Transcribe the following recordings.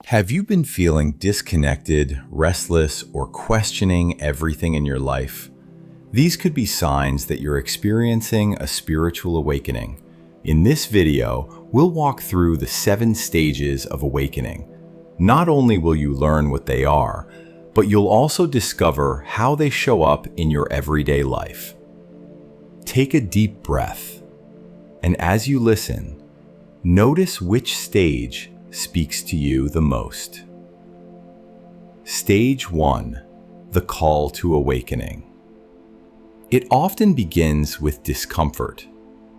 Have you been feeling disconnected, restless, or questioning everything in your life? These could be signs that you're experiencing a spiritual awakening. In this video, we'll walk through the 7 stages of awakening. Not only will you learn what they are, but you'll also discover how they show up in your everyday life. Take a deep breath, and as you listen, notice which stage speaks to you the most. Stage 1. The call to awakening. It often begins with discomfort.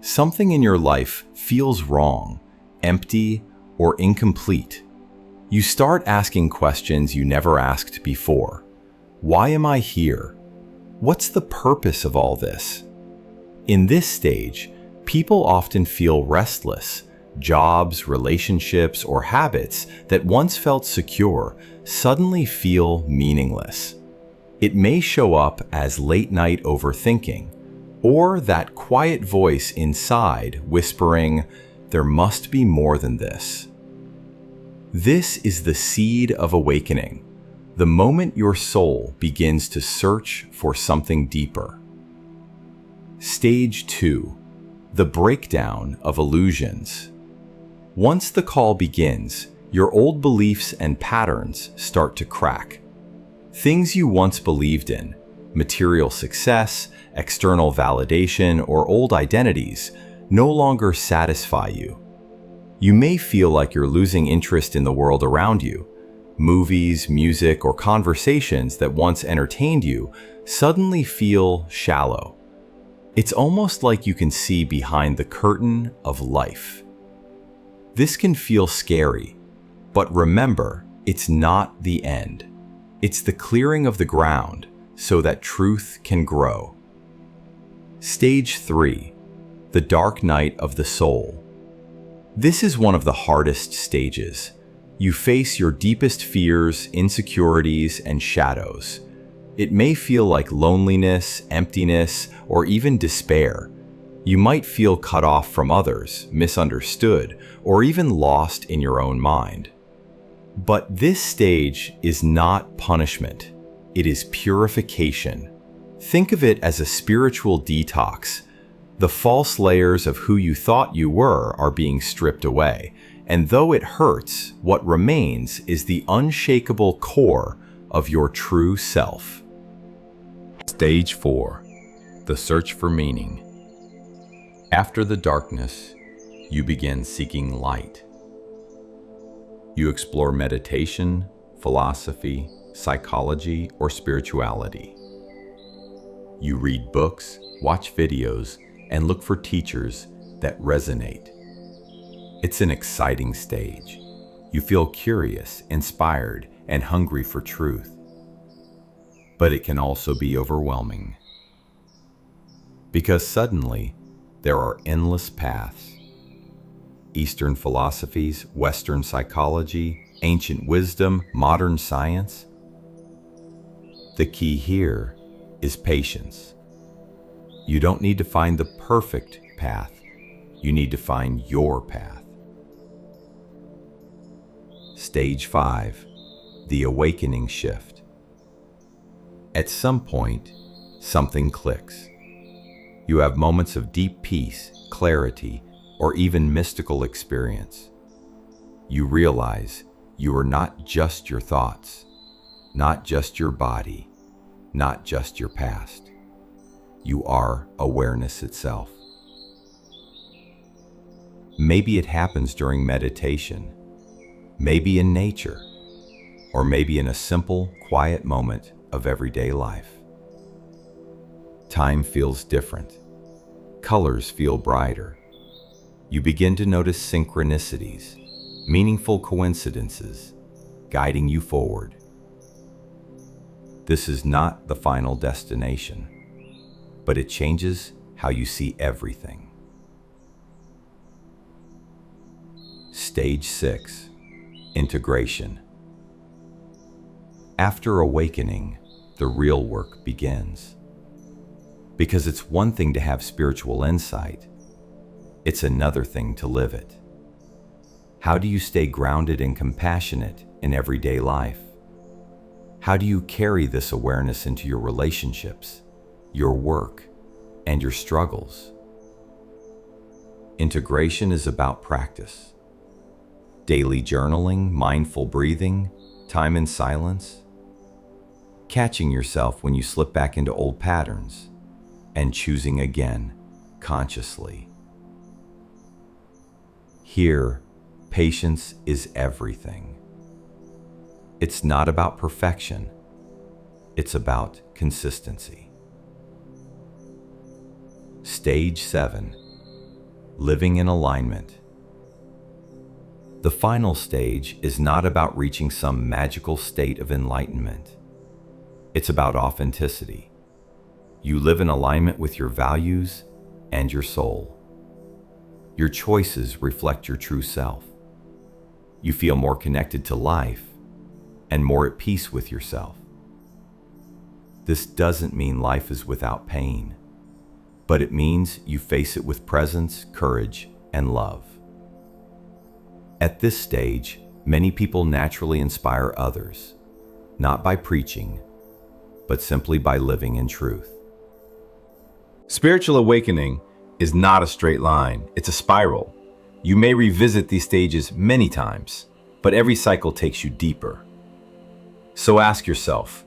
Something in your life feels wrong, empty, or incomplete. You start asking questions you never asked before. Why am I here? What's the purpose of all this? In this stage, people often feel restless. Jobs, relationships, or habits that once felt secure suddenly feel meaningless. It may show up as late-night overthinking, or that quiet voice inside whispering, "There must be more than this." This is the seed of awakening, the moment your soul begins to search for something deeper. Stage 2. The breakdown of illusions. Once the call begins, your old beliefs and patterns start to crack. Things you once believed in, material success, external validation, or old identities, no longer satisfy you. You may feel like you're losing interest in the world around you. Movies, music, or conversations that once entertained you suddenly feel shallow. It's almost like you can see behind the curtain of life. This can feel scary, but remember, it's not the end. It's the clearing of the ground so that truth can grow. Stage 3. The dark night of the soul. This is one of the hardest stages. You face your deepest fears, insecurities, and shadows. It may feel like loneliness, emptiness, or even despair. You might feel cut off from others, misunderstood, or even lost in your own mind. But this stage is not punishment. It is purification. Think of it as a spiritual detox. The false layers of who you thought you were are being stripped away, and though it hurts, what remains is the unshakable core of your true self. Stage 4. The search for meaning. After the darkness, you begin seeking light. You explore meditation, philosophy, psychology, or spirituality. You read books, watch videos, and look for teachers that resonate. It's an exciting stage. You feel curious, inspired, and hungry for truth. But it can also be overwhelming. Because suddenly, there are endless paths. Eastern philosophies, Western psychology, ancient wisdom, modern science. The key here is patience. You don't need to find the perfect path. You need to find your path. Stage 5. The awakening shift. At some point, something clicks. You have moments of deep peace, clarity, or even mystical experience. You realize you are not just your thoughts, not just your body, not just your past. You are awareness itself. Maybe it happens during meditation, maybe in nature, or maybe in a simple, quiet moment of everyday life. Time feels different. Colors feel brighter. You begin to notice synchronicities, meaningful coincidences, guiding you forward. This is not the final destination, but it changes how you see everything. Stage 6. Integration. After awakening, the real work begins. Because it's one thing to have spiritual insight, it's another thing to live it. How do you stay grounded and compassionate in everyday life? How do you carry this awareness into your relationships, your work, and your struggles? Integration is about practice. Daily journaling, mindful breathing, time in silence. Catching yourself when you slip back into old patterns, and choosing again, consciously. Here, patience is everything. It's not about perfection. It's about consistency. Stage 7. Living in alignment. The final stage is not about reaching some magical state of enlightenment. It's about authenticity. You live in alignment with your values and your soul. Your choices reflect your true self. You feel more connected to life and more at peace with yourself. This doesn't mean life is without pain, but it means you face it with presence, courage, and love. At this stage, many people naturally inspire others, not by preaching, but simply by living in truth. Spiritual awakening is not a straight line, it's a spiral. You may revisit these stages many times, but every cycle takes you deeper. So ask yourself,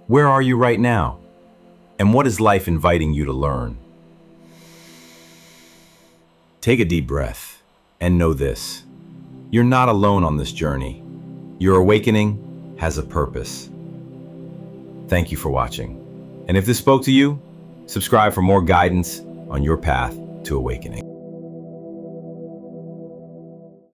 where are you right now? And what is life inviting you to learn? Take a deep breath and know this: you're not alone on this journey. Your awakening has a purpose. Thank you for watching. And if this spoke to you, subscribe for more guidance on your path to awakening.